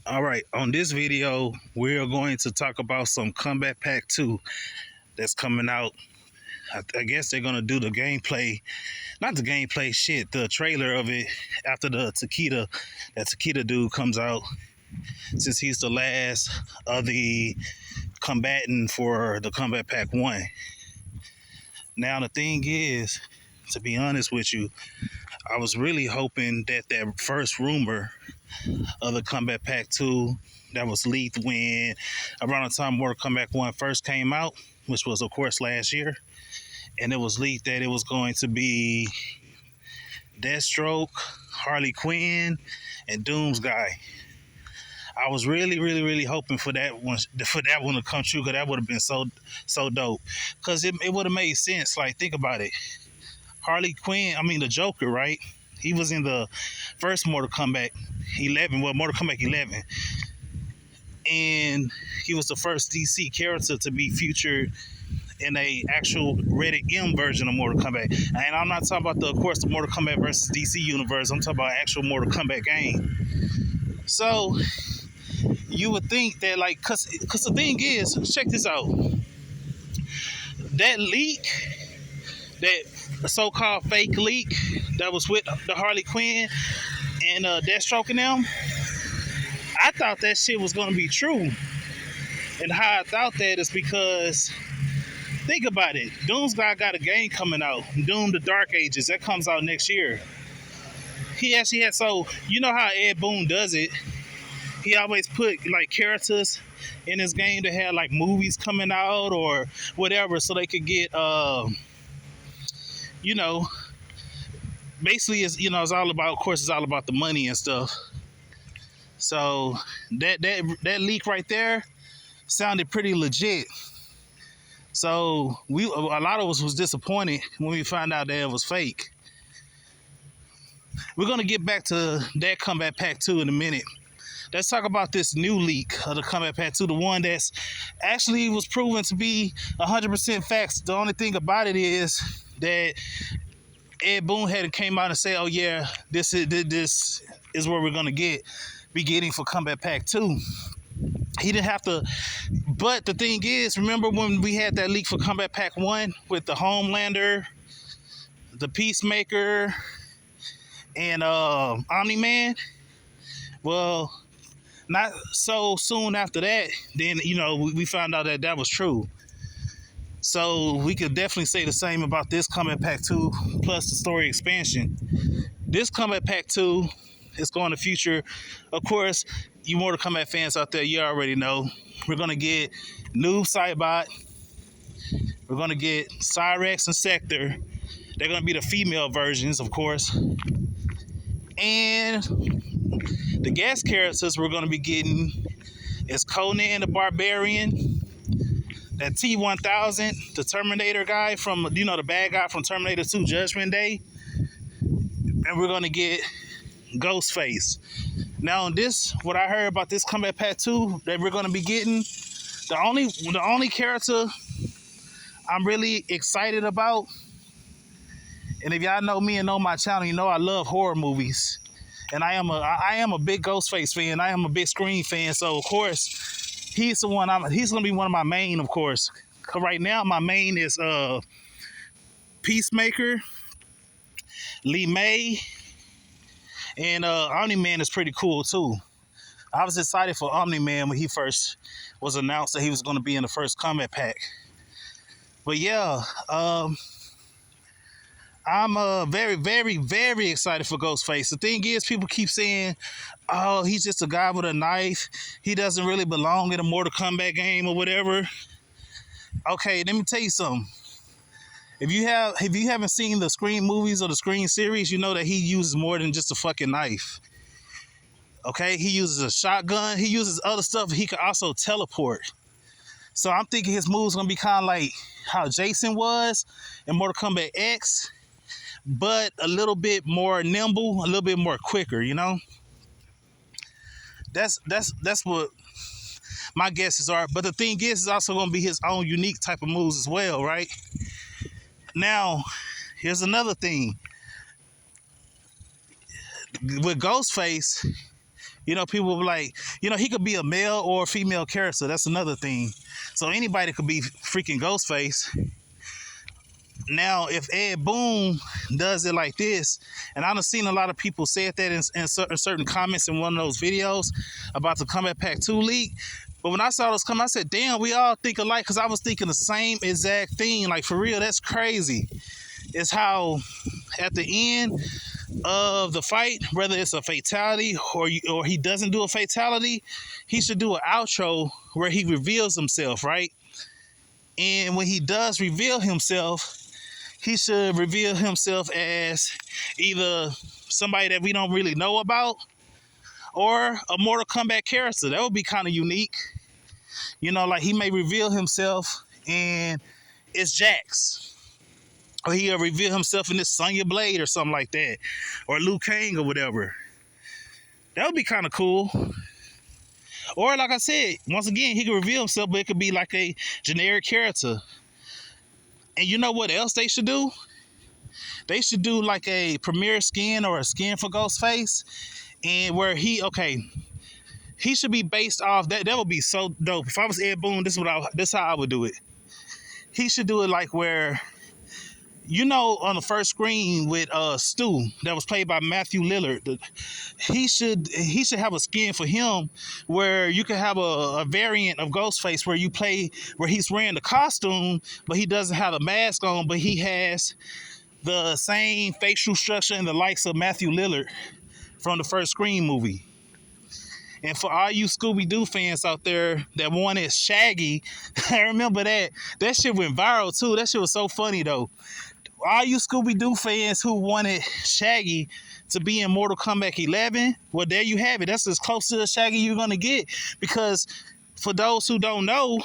All right, on this video, we're going to talk about some Kombat Pack 2 that's coming out. I guess they're going to do the gameplay, not the gameplay, shit, the trailer of it after that Takeda dude comes out, since he's the last of the combatant for the Kombat Pack 1. Now, the thing is, to be honest with you, I was really hoping that first rumor of the Kombat Pack 2 that was leaked when around the time Mortal Kombat 1 first came out, which was of course last year, and it was leaked that it was going to be Deathstroke, Harley Quinn, and Doomsday. I was really hoping for that one to come true, because that would have been so dope. Because it would have made sense. Like, think about it. Harley Quinn, the Joker, right? He was in the first Mortal Kombat 11, Mortal Kombat 11. And he was the first DC character to be featured in a actual rated M version of Mortal Kombat. And I'm not talking about of course, the Mortal Kombat versus DC universe. I'm talking about actual Mortal Kombat game. So you would think that, like, cause the thing is, check this out. That leak, that so-called fake leak that was with the Harley Quinn and Deathstroke and them, I thought that shit was gonna be true. And how I thought that is because, think about it, Doomsday got a game coming out, Doom the Dark Ages, that comes out next year. He actually had, so you know how Ed Boon does it, he always put like characters in his game that had like movies coming out or whatever, so they could get basically it's all about, of course, it's all about the money and stuff. So that leak right there sounded pretty legit. So a lot of us was disappointed when we found out that it was fake. We're gonna get back to that Kombat Pack 2 in a minute. Let's talk about this new leak of the Kombat Pack 2, the one that's actually was proven to be 100% facts. The only thing about it is that Ed Boon had came out and said, "Oh yeah, this is what we're gonna be getting for Kombat Pack 2." He didn't have to, but the thing is, remember when we had that leak for Kombat Pack 1 with the Homelander, the Peacemaker, and Omni-Man? Well, not so soon after that, then we found out that was true. So we could definitely say the same about this Kombat Pack 2 plus the story expansion. This Kombat Pack 2 is going to feature, of course, you Mortal Kombat fans out there, you already know, we're going to get Noob Saibot, we're going to get Cyrex and Sector. They're going to be the female versions, of course. And the guest characters we're going to be getting is Conan the Barbarian, that T-1000, the Terminator guy from, the bad guy from Terminator 2 Judgment Day. And we're going to get Ghostface. Now, on this, what I heard about this Kombat Pack 2 that we're going to be getting, the only character I'm really excited about, and if y'all know me and know my channel, you know I love horror movies. And I am a big Ghostface fan. I am a big Scream fan. So, of course, he's the one. He's going to be one of my main, of course. Because right now, my main is Peacemaker, Lee May, and Omni-Man is pretty cool, too. I was excited for Omni-Man when he first was announced that he was going to be in the first Kombat Pack. But, yeah, I'm very excited for Ghostface. The thing is, people keep saying, "Oh, he's just a guy with a knife. He doesn't really belong in a Mortal Kombat game or whatever." Okay, let me tell you something. If you haven't seen the Scream movies or the Scream series, you know that he uses more than just a fucking knife. Okay, he uses a shotgun. He uses other stuff. He can also teleport. So I'm thinking his moves gonna be kind of like how Jason was in Mortal Kombat X, but a little bit more nimble, a little bit more quicker, That's what my guesses are. But the thing is, it's also going to be his own unique type of moves as well, right? Now, here's another thing. With Ghostface, People were like, he could be a male or a female character. That's another thing. So anybody could be freaking Ghostface. Now, if Ed Boon does it like this, and I've seen a lot of people say that in certain comments in one of those videos about the Kombat Pack 2 leak. But when I saw those come, I said, damn, we all think alike, because I was thinking the same exact thing. Like, for real, that's crazy. It's how at the end of the fight, whether it's a fatality or he doesn't do a fatality, he should do an outro where he reveals himself, right? And when he does reveal himself, he should reveal himself as either somebody that we don't really know about or a Mortal Kombat character. That would be kind of unique. Like he may reveal himself and it's Jax. Or he'll reveal himself in this Sonya Blade or something like that. Or Liu Kang or whatever. That would be kind of cool. Or like I said, once again, he could reveal himself, but it could be like a generic character. And you know what else they should do? They should do like a premiere skin or a skin for Ghostface. And where he should be based off that. That would be so dope. If I was Ed Boon, this is how I would do it. He should do it like where, on the first screen with Stu, that was played by Matthew Lillard. He should have a skin for him where you can have a variant of Ghostface where he's wearing the costume, but he doesn't have a mask on, but he has the same facial structure and the likes of Matthew Lillard from the first Scream movie. And for all you Scooby-Doo fans out there that wanted Shaggy, I remember that shit went viral too. That shit was so funny though. All you Scooby-Doo fans who wanted Shaggy to be in Mortal Kombat 11, well, there you have it. That's as close to the Shaggy you're going to get. Because for those who don't know,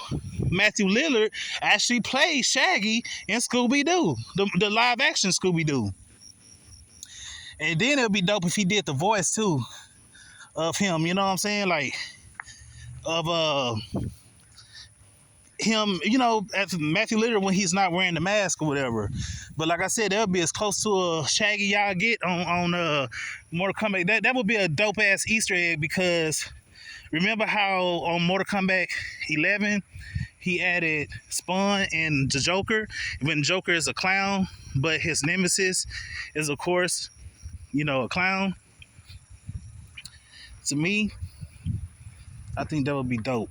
Matthew Lillard actually played Shaggy in Scooby-Doo, the live-action Scooby-Doo. And then it would be dope if he did the voice, too, of him. You know what I'm saying? Like, of him, as Matthew Lillard when he's not wearing the mask or whatever. But like I said, that would be as close to a Shaggy y'all get on Mortal Kombat. That would be a dope ass Easter egg, because remember how on Mortal Kombat 11 he added Spawn and the Joker, when Joker is a clown, but his nemesis is of course, a clown. To me, I think that would be dope.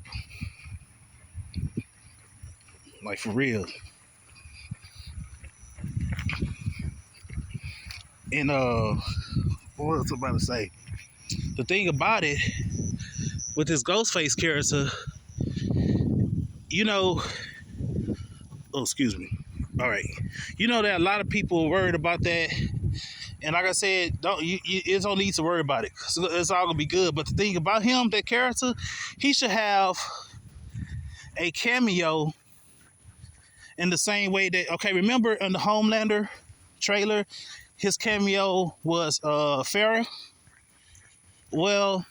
Like, for real. And what was I about to say? The thing about it with this Ghostface character, oh, excuse me. All right. That a lot of people are worried about that. And like I said, it's no need to worry about it. It's all gonna be good. But the thing about him, that character, he should have a cameo in the same way that, remember in the Homelander trailer, his cameo was Farrah? Well,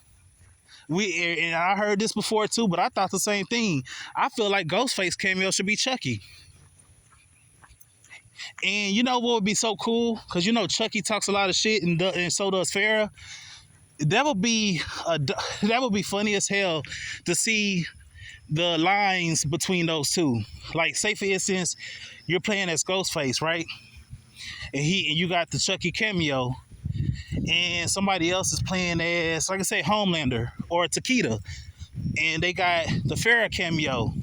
and I heard this before too, but I thought the same thing. I feel like Ghostface cameo should be Chucky. And you know what would be so cool? Because Chucky talks a lot of shit, and so does Farrah. That would be funny as hell to see the lines between those two. Like, say for instance, you're playing as Ghostface, right? And you got the Chucky cameo, and somebody else is playing as, like I say, Homelander or Takeda, and they got the Farrah cameo.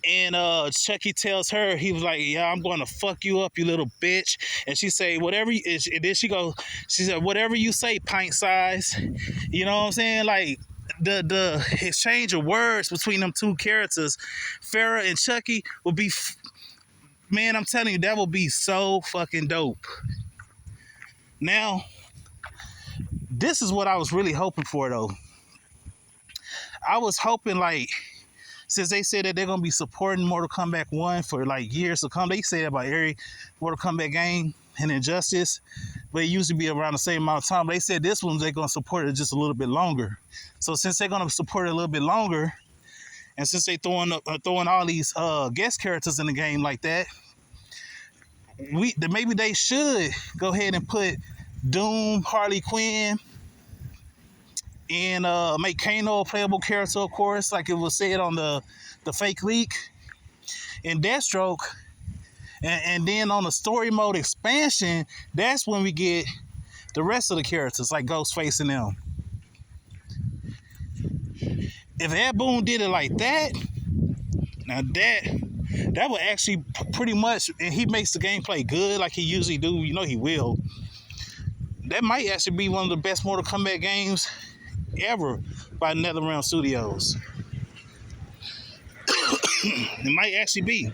And Chucky tells her, he was like, yeah, I'm going to fuck you up, you little bitch. And she say, whatever, and then she said, whatever you say, pint size. You know what I'm saying? Like, the exchange of words between them two characters, Farrah and Chucky, would be, man, I'm telling you, that would be so fucking dope. Now, this is what I was really hoping for, though. I was hoping, like, since they said that they're going to be supporting Mortal Kombat 1 for like years to come, they say that about every Mortal Kombat game and Injustice, but it used to be around the same amount of time. They said this one, they're going to support it just a little bit longer. So since they're going to support it a little bit longer, and since they throwing all these guest characters in the game like that, maybe they should go ahead and put Doom, Harley Quinn, and make Kano a playable character, of course, like it was said on the fake leak, and Deathstroke, and then on the story mode expansion, that's when we get the rest of the characters like Ghostface and them. If Ed Boon did it like that, now that would actually pretty much, and he makes the gameplay good like he usually do. You know he will. That might actually be one of the best Mortal Kombat games ever by NetherRealm Studios. It might actually be.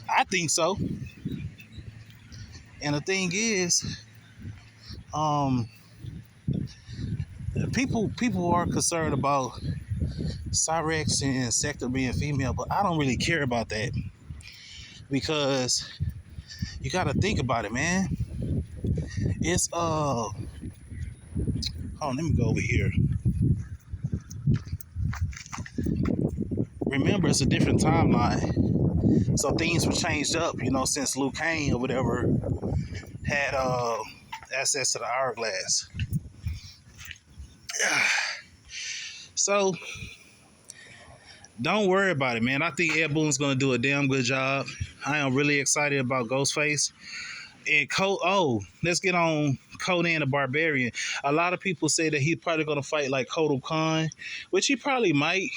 I think so. And the thing is, people are concerned about Cyrex and Sector being female, but I don't really care about that because you got to think about it, man. It's oh, let me go over here. Remember, it's a different timeline, so things were changed up, since Liu Kang or whatever had access to the hourglass. So don't worry about it, man. I think Ed Boon's gonna do a damn good job. I am really excited about Ghostface. And let's get on Conan the Barbarian. A lot of people say that he's probably gonna fight like Kotal Khan, which he probably might.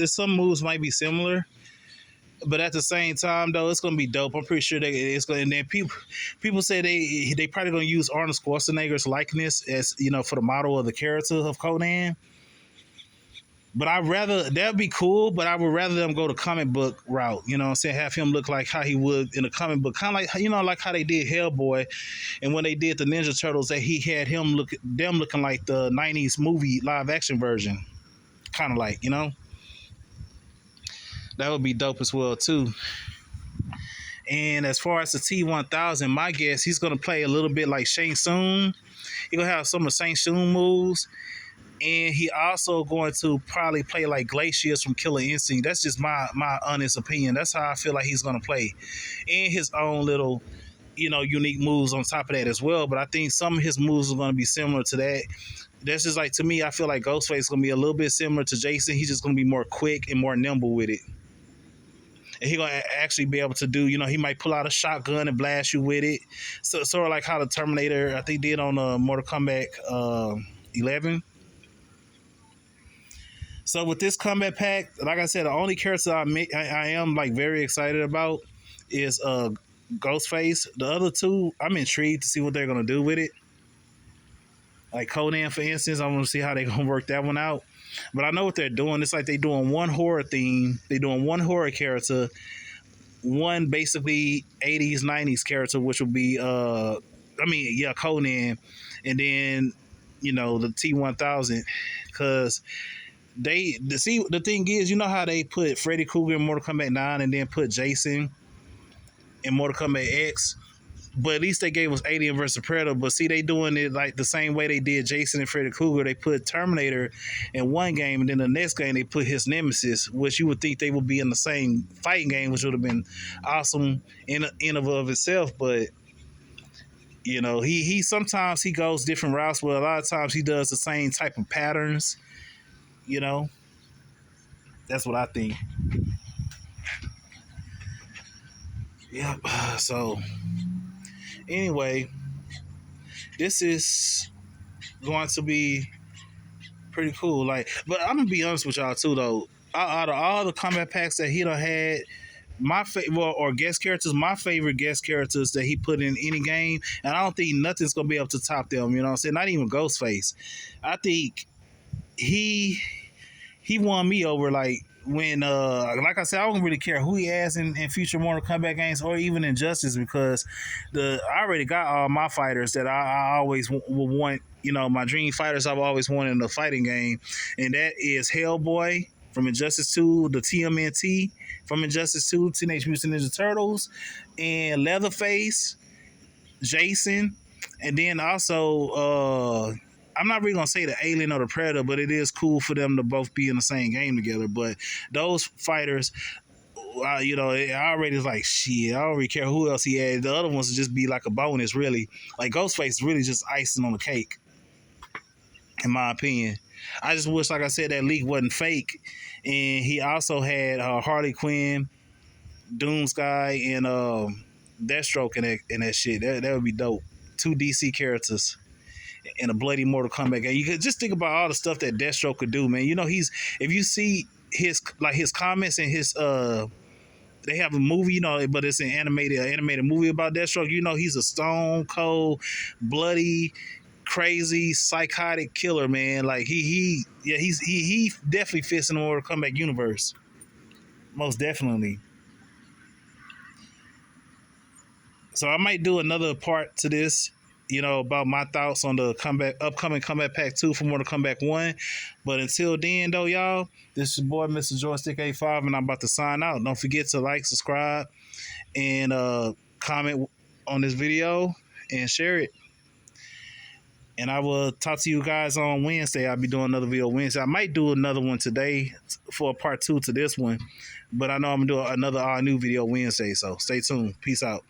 Some moves might be similar. But at the same time, though, it's gonna be dope. I'm pretty sure it's gonna. And then people say they probably gonna use Arnold Schwarzenegger's likeness as for the model of the character of Conan. But that'd be cool. But I would rather them go the comic book route. You know what I'm saying? Have him look like how he would in a comic book, kind of like like how they did Hellboy, and when they did the Ninja Turtles, that he had them looking like the '90s movie live action version, kind of like That would be dope as well too. And as far as the T1000, my guess he's gonna play a little bit like Shang Tsung. He's gonna have some of Shang Tsung moves, and he also going to probably play like Glacius from Killer Instinct. That's just my honest opinion. That's how I feel like he's gonna play, and his own little unique moves on top of that as well. But I think some of his moves are gonna be similar to that. That's just like, to me, I feel like Ghostface is gonna be a little bit similar to Jason. He's just gonna be more quick and more nimble with it. And he's gonna actually be able to do, he might pull out a shotgun and blast you with it. So sort of like how the Terminator, I think, did on Mortal Kombat 11. So with this combat pack, like I said, the only character I am like very excited about is Ghostface. The other two, I'm intrigued to see what they're gonna do with it. Like Conan, for instance, I want to see how they're gonna work that one out. But I know what they're doing. It's like they're doing one horror theme. They're doing one horror character, one basically 80s, 90s character, which would be, Conan. And then, the T1000. Because the thing is, how they put Freddy Krueger in Mortal Kombat 9 and then put Jason in Mortal Kombat X? But at least they gave us Alien vs. Predator. But see, they doing it like the same way they did Jason and Freddy Krueger. They put Terminator in one game, and then the next game they put his nemesis, which you would think they would be in the same fighting game, which would have been awesome in and of itself. But he sometimes he goes different routes, but a lot of times he does the same type of patterns. That's what I think. Yep. So anyway, this is going to be pretty cool. But I'm gonna be honest with y'all too, though. Out of all the combat packs that he done had, my guest characters, my favorite guest characters that he put in any game, and I don't think nothing's gonna be able to top them. You know what I'm saying? Not even Ghostface. I think he won me over. When like I said, I don't really care who he has in future Mortal Kombat games or even Injustice, because I already got all my fighters that I always will want. My dream fighters I've always wanted in a fighting game, and that is Hellboy from Injustice 2, the TMNT from Injustice 2, Teenage Mutant Ninja Turtles, and Leatherface, Jason, and then also I'm not really gonna say the Alien or the Predator, but it is cool for them to both be in the same game together. But those fighters, I already was like, shit, I don't really care who else he had. The other ones would just be like a bonus, really. Like Ghostface is really just icing on the cake. in my opinion. I just wish, like I said, that leak wasn't fake. And he also had Harley Quinn, Doomsday, and Deathstroke in that shit. That would be dope. Two DC characters in a bloody Mortal Kombat game. You could just think about all the stuff that Deathstroke could do, man. You know, if you see his comments and his they have a movie, you know, but it's an animated movie about Deathstroke. You know, he's a stone cold, bloody, crazy, psychotic killer, man. Like he definitely fits in the Mortal Kombat universe, most definitely. So I might do another part to this, you know, about my thoughts on the upcoming Kombat Pack 2 for Mortal Kombat 1. But until then, though, y'all, this is your boy, Mr. Joystick85, and I'm about to sign out. Don't forget to like, subscribe, and comment on this video and share it. And I will talk to you guys on Wednesday. I'll be doing another video Wednesday. I might do another one today for a part 2 to this one. But I know I'm going to do another new video Wednesday. So stay tuned. Peace out.